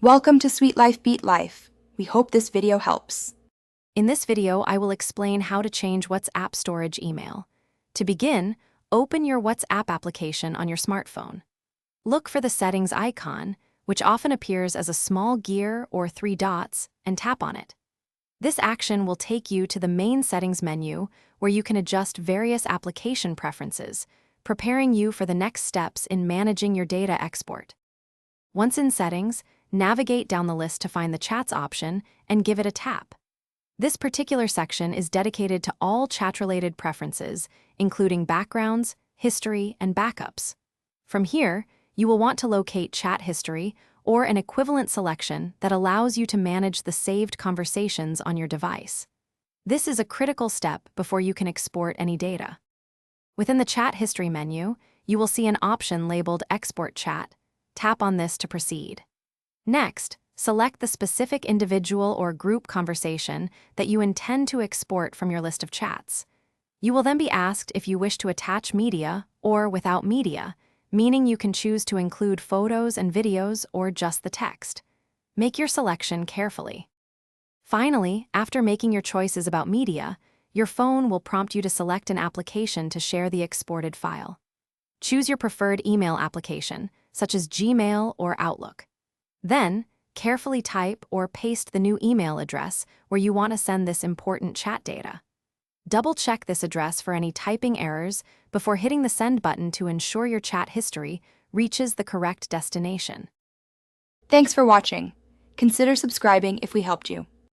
Welcome to Sweet Life Beat Life. We hope this video helps. In this video, I will explain how to change WhatsApp storage email. To begin, open your WhatsApp application on your smartphone. Look for the settings icon, which often appears as a small gear or 3 dots, and tap on it. This action will take you to the main settings menu where you can adjust various application preferences, preparing you for the next steps in managing your data export. Once in settings, navigate down the list to find the chats option and give it a tap. This particular section is dedicated to all chat-related preferences, including backgrounds, history, and backups. From here, you will want to locate chat history or an equivalent selection that allows you to manage the saved conversations on your device. This is a critical step before you can export any data. Within the chat history menu, you will see an option labeled Export Chat. Tap on this to proceed. Next, select the specific individual or group conversation that you intend to export from your list of chats. You will then be asked if you wish to attach media or without media, meaning you can choose to include photos and videos or just the text. Make your selection carefully. Finally, after making your choices about media, your phone will prompt you to select an application to share the exported file. Choose your preferred email application, such as Gmail or Outlook. Then, carefully type or paste the new email address where you want to send this important chat data. Double-check this address for any typing errors before hitting the send button to ensure your chat history reaches the correct destination. Thanks for watching. Consider subscribing if we helped you.